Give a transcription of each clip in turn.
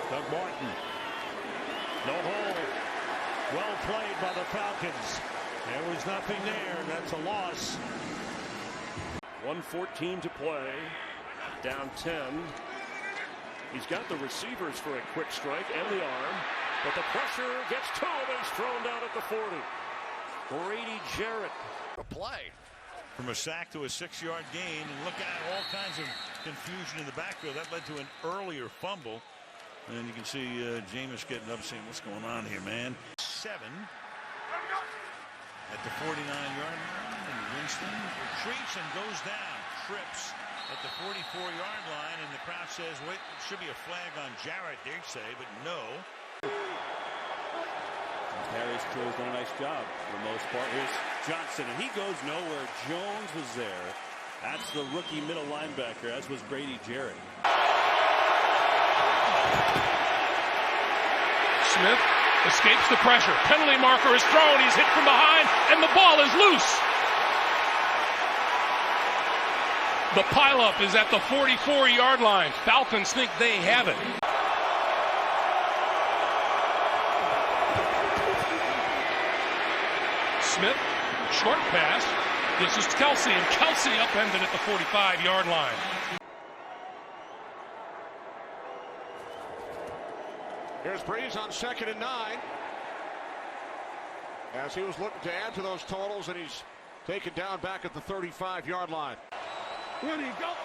Doug Martin. No hole. Well played by the Falcons. There was nothing there. That's a loss. 1:14 to play. Down 10. He's got the receivers for a quick strike and the arm. But the pressure gets to him and he's thrown down at the 40. Grady Jarrett. A play. From a sack to a 6-yard gain, and look at all kinds of confusion in the backfield. That led to an earlier fumble. And you can see Jameis getting up saying, what's going on here, man? 7 at the 49-yard line. And Winston retreats and goes down. Trips at the 44-yard line. And the crowd says, wait, it should be a flag on Jarrett, they say, but no. Harris Crow's done a nice job for the most part. Here's Johnson, and he goes nowhere. Jones was there. That's the rookie middle linebacker, as was Grady Jarrett. Smith escapes the pressure. Penalty marker is thrown. He's hit from behind, and the ball is loose. The pileup is at the 44-yard line. Falcons think they have it. Smith, short pass. This is Kelsey, and Kelsey upended at the 45-yard line. Here's Breeze on 2nd and 9. As he was looking to add to those totals, and he's taken down back at the 35-yard line. Where'd he go?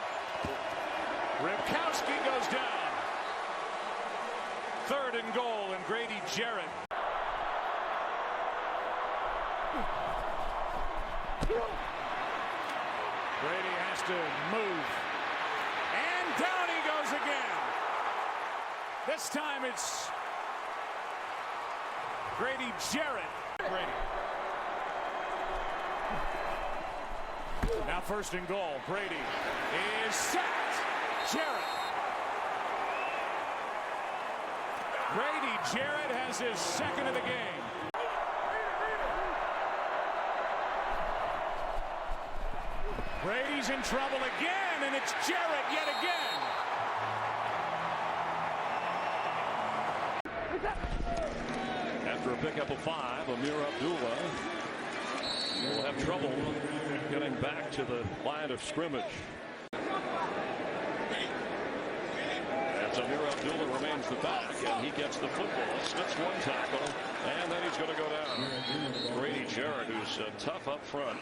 Ripkowski goes down. 3rd and goal, and Grady Jarrett. Brady has to move. And down he goes again. This time it's Grady Jarrett. Brady. Now 1st and goal. Brady is sacked. Jarrett. Grady Jarrett has his 2nd of the game. Brady's in trouble again, and it's Jarrett yet again. After a pickup of 5, Amir Abdullah will have trouble getting back to the line of scrimmage. As Amir Abdullah remains the back, and he gets the football. Slips one tackle, and then he's going to go down. Grady Jarrett, who's tough up front.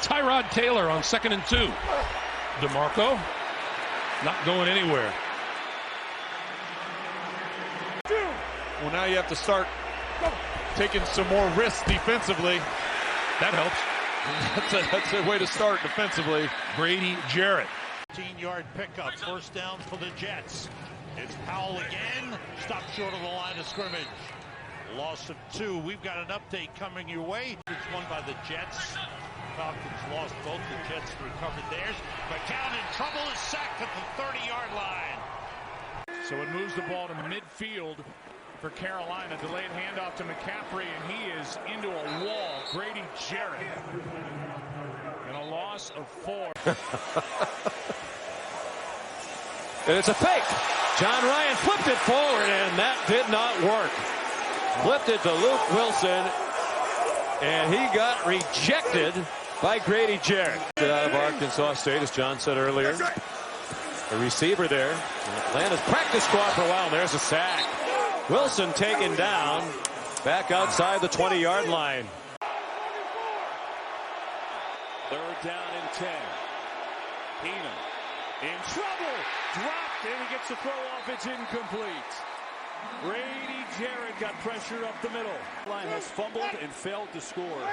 Tyrod Taylor on 2nd and 2. DeMarco not going anywhere. Well, now you have to start taking some more risks defensively. That helps. That's a way to start defensively. Grady Jarrett. 15-yard pickup, 1st down for the Jets. It's Powell again, stopped short of the line of scrimmage. Loss of 2. We've got an update coming your way. It's won by the Jets. Falcons lost both. The Jets recovered theirs. McCown in trouble is sacked at the 30-yard line. So it moves the ball to midfield for Carolina. Delayed handoff to McCaffrey, and he is into a wall. Grady Jarrett. And a loss of 4. And it's a fake. John Ryan flipped it forward, and that did not work. Flipped it to Luke Wilson, and he got rejected by Grady Jarrett. Out of Arkansas State, as John said earlier. A receiver there. Atlanta's practice squad for a while. There's a sack. Wilson taken down back outside the 20-yard line. 3rd down and 10. Heenan in trouble. Dropped, and he gets the throw off. It's incomplete. Grady Jarrett got pressure up the middle. Line has fumbled and failed to score.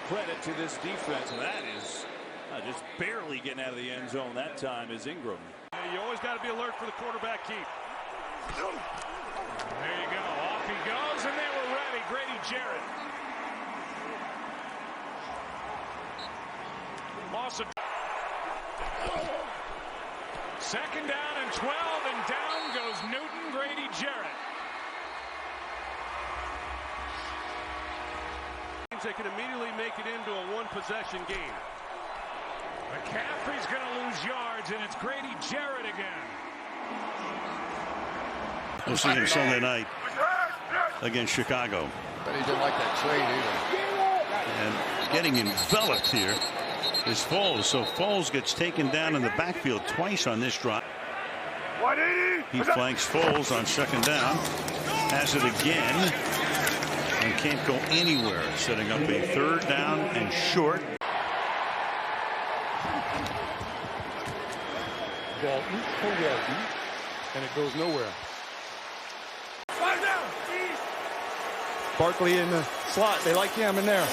Credit to this defense. That is just barely getting out of the end zone that time is Ingram. You always got to be alert for the quarterback keep. There you go. Off he goes, and they were ready. Grady Jarrett. Loss of 2nd down and 12, and down goes Newton. Grady Jarrett. They can immediately make it into a 1-possession game. McCaffrey's going to lose yards, and it's Grady Jarrett again. We'll see him Sunday night against Chicago. But he didn't like that trade either. And getting enveloped here is Foles. So Foles gets taken down in the backfield twice on this drive. He flanks Foles on second down. Has it again. And can't go anywhere. Setting up a third down and short. Walton for Walton, and it goes nowhere. Barkley in the slot. They like him in there.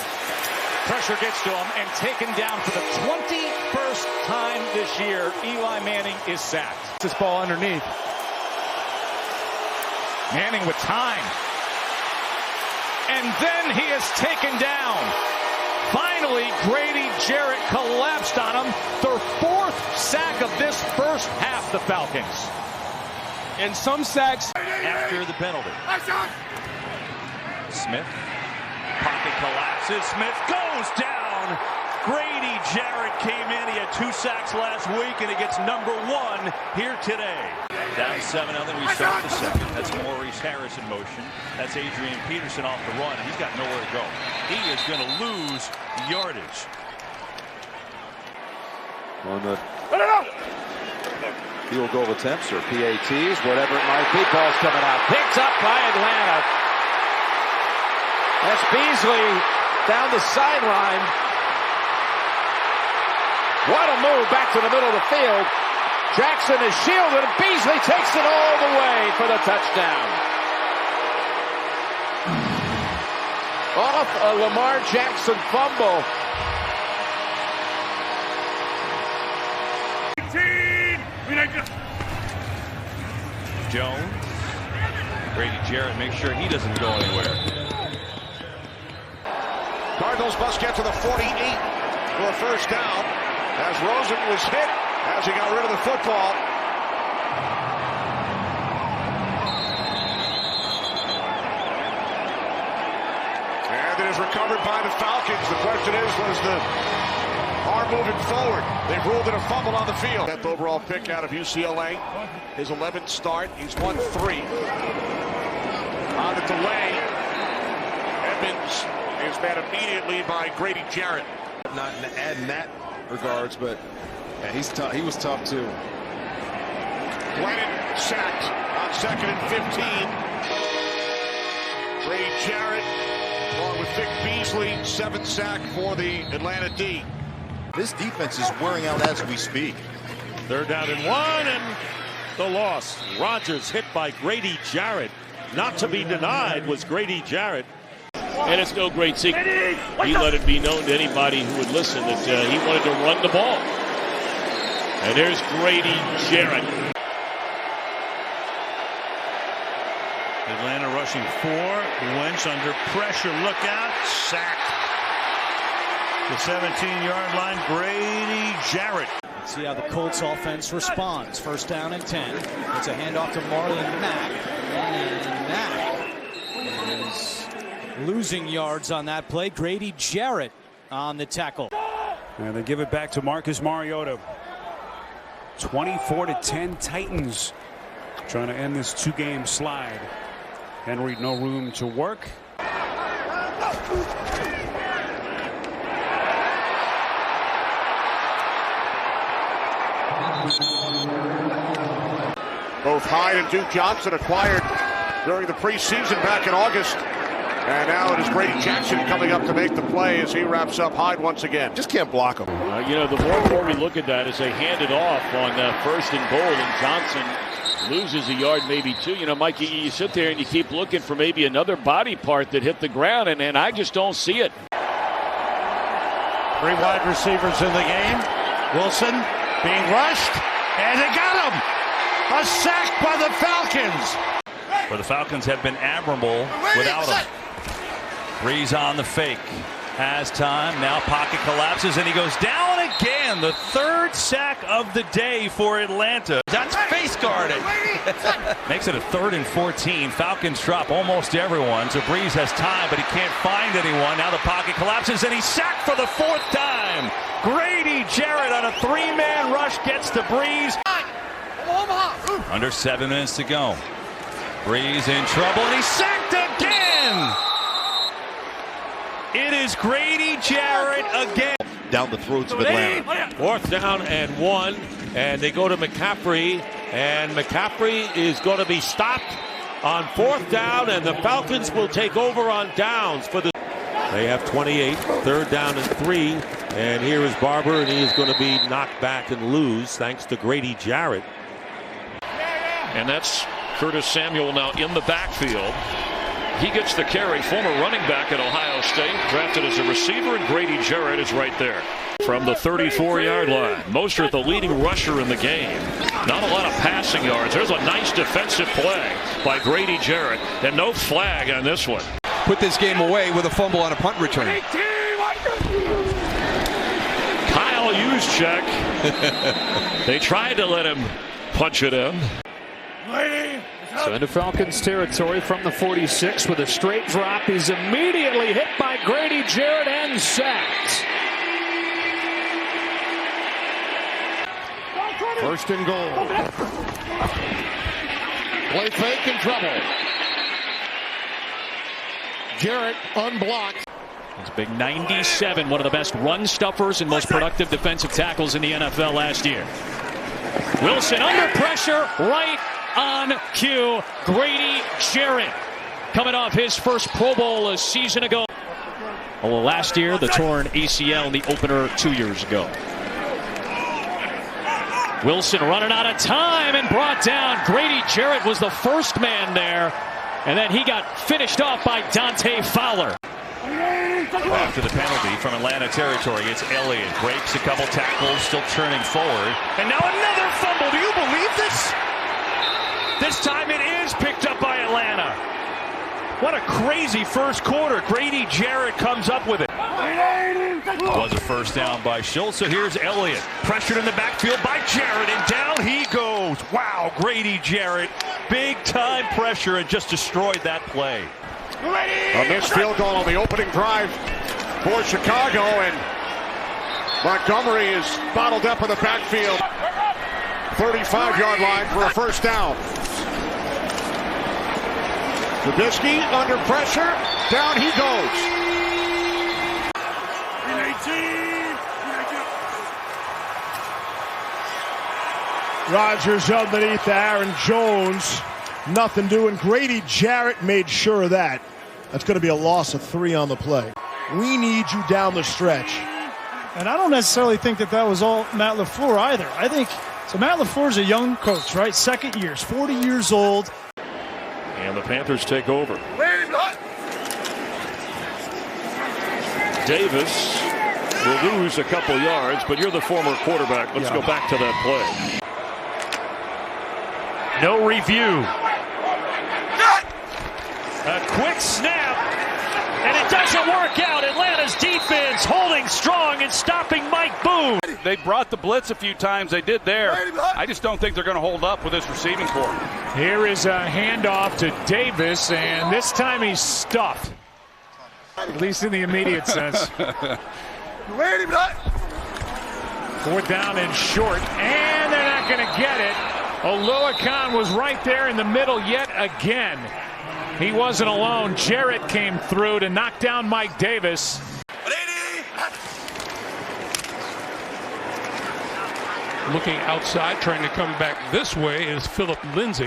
Pressure gets to him and taken down for the 21st time this year. Eli Manning is sacked. This ball underneath. Manning with time. And then he is taken down. Finally, Grady Jarrett collapsed on him. Their 4th sack of this first half, the Falcons. And some sacks After the penalty. Smith. Pocket collapses. Smith goes down. Grady Jarrett came in. He had 2 sacks last week, and he gets number 1 here today. Down 7-0. We start the second. That's Maurice Harris in motion. That's Adrian Peterson off the run. He's got nowhere to go. He is going to lose yardage. On the field goal attempts or PATs, whatever it might be. Ball's coming out. Picked up by Atlanta. That's Beasley down the sideline. What a move back to the middle of the field. Jackson is shielded, and Beasley takes it all the way for the touchdown. Off a Lamar Jackson fumble. Jones. Grady Jarrett makes sure he doesn't go anywhere. Cardinals must get to the 48 for a first down as Rosen was hit as he got rid of the football. And it is recovered by the Falcons. The question is, was the arm moving forward? They've ruled it a fumble on the field. 10th overall pick out of UCLA. His 11th start. He's won 3. On the delay, Edmonds is met immediately by Grady Jarrett. Not adding that regards, but yeah, he's tough. He was tough too. Glennon sacked on 2nd and 15. Grady Jarrett along with Vic Beasley, 7th sack for the Atlanta D. This defense is wearing out as we speak. 3rd down and 1, and the loss. Rodgers hit by Grady Jarrett. Not to be denied was Grady Jarrett. And it's no great secret. He let it be known to anybody who would listen that he wanted to run the ball. And there's Grady Jarrett. Atlanta rushing 4. Wentz under pressure. Look out. Sacked. The 17-yard line. Grady Jarrett. Let's see how the Colts offense responds. 1st down and 10. It's a handoff to Marlon Mack. And Mack is losing yards on that play. Grady Jarrett on the tackle. And they give it back to Marcus Mariota. 24-10 Titans trying to end this 2-game slide. Henry, no room to work. Both Hyde and Duke Johnson acquired during the preseason back in August. And now it is Grady Jackson coming up to make the play as he wraps up Hyde once again. Just can't block him. The more and more we look at that as they hand it off on 1st and goal, and Johnson loses a yard, maybe 2. Mike, you sit there and you keep looking for maybe another body part that hit the ground, and I just don't see it. 3 wide receivers in the game. Wilson being rushed, and they got him. A sack by the Falcons. Where the Falcons have been admirable without him. Breeze on the fake. Has time. Now pocket collapses, and he goes down again. The 3rd sack of the day for Atlanta. That's face guarded. Makes it a 3rd and 14. Falcons drop almost everyone. So Breeze has time, but he can't find anyone. Now the pocket collapses, and he's sacked for the 4th time. Grady Jarrett on a 3-man rush gets to Breeze. Under 7 minutes to go. Breeze in trouble, and he's sacked again. It is Grady Jarrett again. Down the throats of Atlanta. 4th down and 1, and they go to McCaffrey, and McCaffrey is going to be stopped on 4th down, and the Falcons will take over on downs for the. They have 28, 3rd down and 3, and here is Barber, and he is going to be knocked back and lose thanks to Grady Jarrett. And that's Curtis Samuel now in the backfield. He gets the carry, former running back at Ohio State, drafted as a receiver, and Grady Jarrett is right there. From the 34-yard line, Mostert the leading rusher in the game. Not a lot of passing yards. There's a nice defensive play by Grady Jarrett, and no flag on this one. Put this game away with a fumble on a punt return. Kyle Juszczyk. They tried to let him punch it in. So into Falcons territory from the 46 with a straight drop. He's immediately hit by Grady Jarrett and sacked. 1st and goal. Play fake in trouble. Jarrett unblocked. It's a big 97, one of the best run stuffers and most productive defensive tackles in the NFL last year. Wilson under pressure, right on cue. Grady Jarrett coming off his first Pro Bowl a season ago. Well, last year, the torn ACL in the opener 2 years ago. Wilson running out of time and brought down. Grady Jarrett was the first man there, and then he got finished off by Dante Fowler. After the penalty from Atlanta territory, it's Elliott. Breaks a couple tackles, still turning forward. And now another fumble. Do you believe this? This time it is picked up by Atlanta. What a crazy first quarter. Grady Jarrett comes up with it. Was a 1st down by Schultz. So here's Elliott. Pressured in the backfield by Jarrett, and down he goes. Wow, Grady Jarrett. Big time pressure and just destroyed that play. A missed field goal on the opening drive for Chicago, and Montgomery is bottled up in the backfield. 35-yard line for a 1st down. Trubisky under pressure. Down he goes. Rodgers underneath Aaron Jones. Nothing doing. Grady Jarrett made sure of that. That's going to be a loss of 3 on the play. We need you down the stretch. And I don't necessarily think that was all Matt LaFleur either. I think, so Matt LaFleur's a young coach, right? 2nd year, 40 years old. And the Panthers take over. Davis will lose a couple yards, but you're the former quarterback. Let's go back to that play. No review. A quick snap, and it doesn't work out. Atlanta's defense holding strong and stopping Mike Boone. They brought the blitz a few times. They did there. I just don't think they're going to hold up with this receiving corps. Here is a handoff to Davis, and this time he's stuffed. At least in the immediate sense. 4th down and short, and they're not going to get it. Oluokun was right there in the middle yet again. He wasn't alone. Jarrett came through to knock down Mike Davis. Looking outside, trying to come back this way is Philip Lindsay.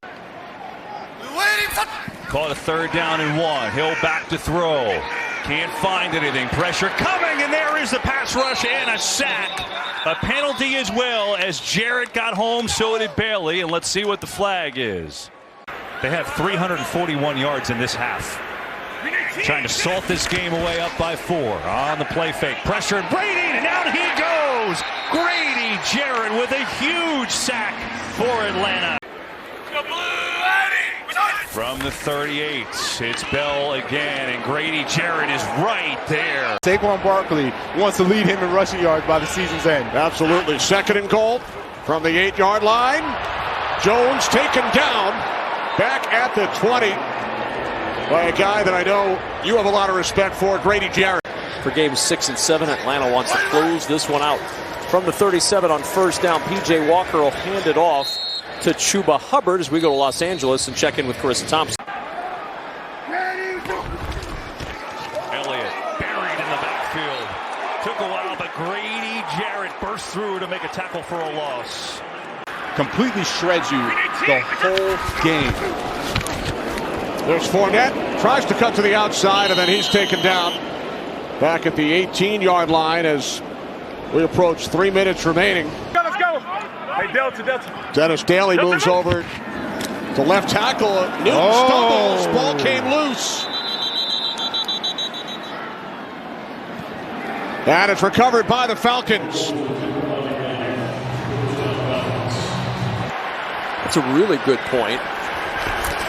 Caught a 3rd down and 1. Hill back to throw. Can't find anything. Pressure coming, and there is the pass rush and a sack. A penalty as well, as Jarrett got home, so did Bailey, and let's see what the flag is. They have 341 yards in this half. Trying to salt this game away, up by 4 on the play fake. Pressure and Brady, and down he goes. Grady Jarrett with a huge sack for Atlanta. From the 38, it's Bell again, and Grady Jarrett is right there. Saquon Barkley wants to lead him in rushing yards by the season's end. Absolutely. 2nd and goal from the 8-yard line. Jones taken down back at the 20 by a guy that I know you have a lot of respect for, Grady Jarrett. For games 6 and 7, Atlanta wants to close this one out. From the 37 on 1st down, P.J. Walker will hand it off to Chuba Hubbard as we go to Los Angeles and check in with Carissa Thompson. Elliott buried in the backfield. Took a while, but Grady Jarrett burst through to make a tackle for a loss. Completely shreds you the whole game. There's Fournette, tries to cut to the outside, and then he's taken down back at the 18-yard line as we approach 3 minutes remaining. Let's go. Hey, Delta. Dennis Daly moves over to left tackle. Newton stumbles. Ball came loose. And it's recovered by the Falcons. That's a really good point.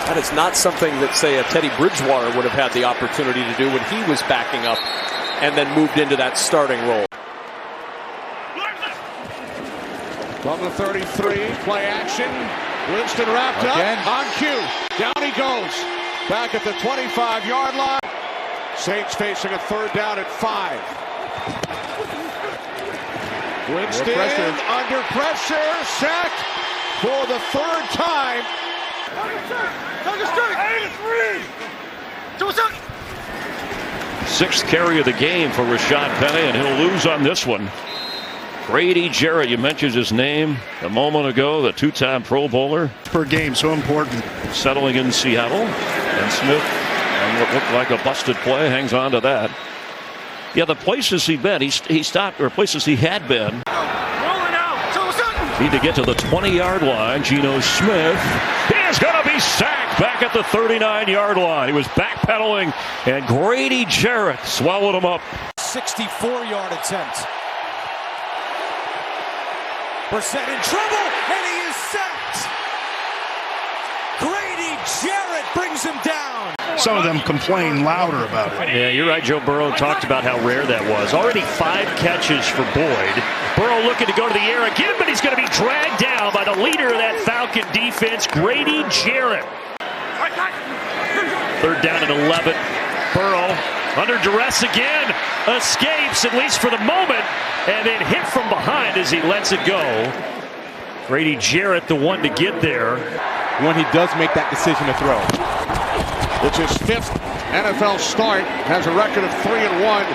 That is not something that, say, a Teddy Bridgewater would have had the opportunity to do when he was backing up and then moved into that starting role. From the 33, play action. Winston wrapped again up on cue. Down he goes. Back at the 25-yard line. Saints facing a third down at 5. Winston under pressure, sacked for the third time. Sixth carry of the game for Rashad Penny, and he'll lose on this one. Grady Jarrett, you mentioned his name a moment ago, the two-time Pro Bowler. Per game, so important. Settling in Seattle, and Smith, on what looked like a busted play, hangs on to that. Yeah, the places he'd been, he stopped, or places he had been. Need to get to the 20-yard line. Geno Smith is going to be sacked back at the 39-yard line. He was backpedaling, and Grady Jarrett swallowed him up. 64-yard attempt. Brissett in trouble, and he is sacked. Grady Jarrett brings him down. Some of them complain louder about it. Yeah, you're right. Joe Burrow talked about how rare that was. Already 5 catches for Boyd. Burrow looking to go to the air again, but he's going to be dragged down by the leader of that Falcon defense, Grady Jarrett. Third down and 11. Burrow under duress again. Escapes, at least for the moment, and then hit from behind as he lets it go. Grady Jarrett, the one to get there. When he does make that decision to throw. It's his 5th NFL start. Has a record of 3-1.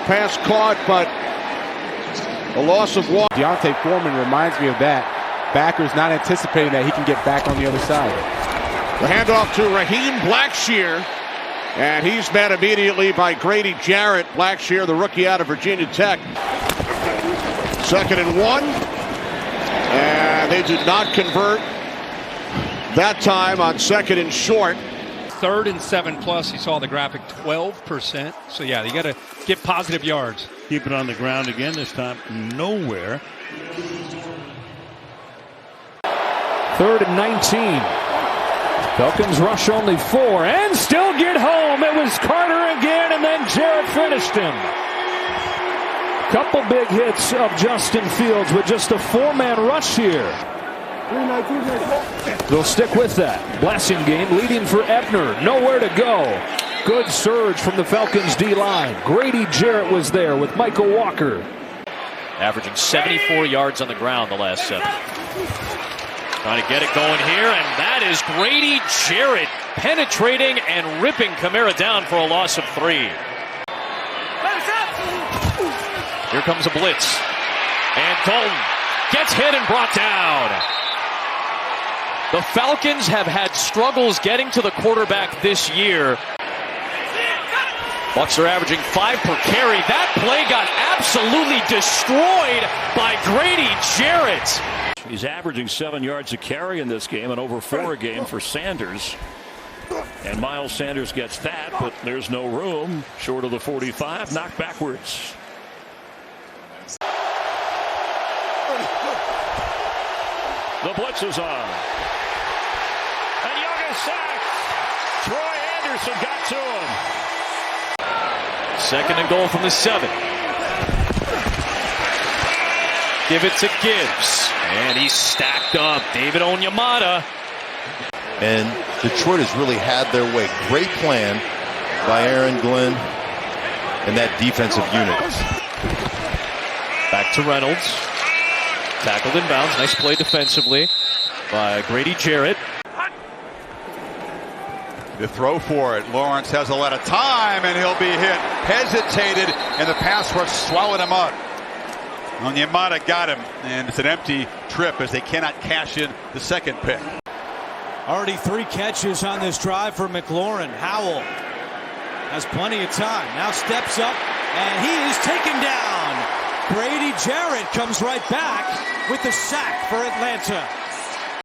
Pass caught, but a loss of 1. Deontay Foreman reminds me of that. Backers not anticipating that he can get back on the other side. The handoff to Raheem Blackshear. And he's met immediately by Grady Jarrett. Blackshear, the rookie out of Virginia Tech. 2nd and 1. And they did not convert that time on 2nd and short. 3rd and 7+. You saw the graphic, 12%. So, yeah, you got to get positive yards. Keep it on the ground again, this time nowhere. 3rd and 19. Falcons rush only 4 and still get home. It was Carter again, and then Jarrett finished him. Couple big hits of Justin Fields with just a 4-man rush here. They'll stick with that. Blessing game leading for Ebner. Nowhere to go. Good surge from the Falcons D-line. Grady Jarrett was there with Michael Walker. Averaging 74 yards on the ground the last 7. Trying to get it going here, and that is Grady Jarrett penetrating and ripping Kamara down for a loss of 3. Here comes a blitz. And Dalton gets hit and brought down. The Falcons have had struggles getting to the quarterback this year. Bucs are averaging 5 per carry. That play got absolutely destroyed by Grady Jarrett. He's averaging 7 yards a carry in this game and over 4 a game for Sanders. And Miles Sanders gets that, but there's no room short of the 45. Knocked backwards. The blitz is on. And Young is sacked. Troy Anderson got to him. 2nd and goal from the 7. Give it to Gibbs. And he's stacked up. David Onyemata. And Detroit has really had their way. Great plan by Aaron Glenn and that defensive unit. Back to Reynolds. Tackled in bounds. Nice play defensively. by Grady Jarrett. The throw for it. Lawrence has a lot of time, and he'll be hit. Hesitated, and the pass rush swallowed him up. Onyemata got him, and it's an empty trip as they cannot cash in the second pick. Already 3 catches on this drive for McLaurin. Howell has plenty of time. Now steps up, and he is taken down. Grady Jarrett comes right back with the sack for Atlanta.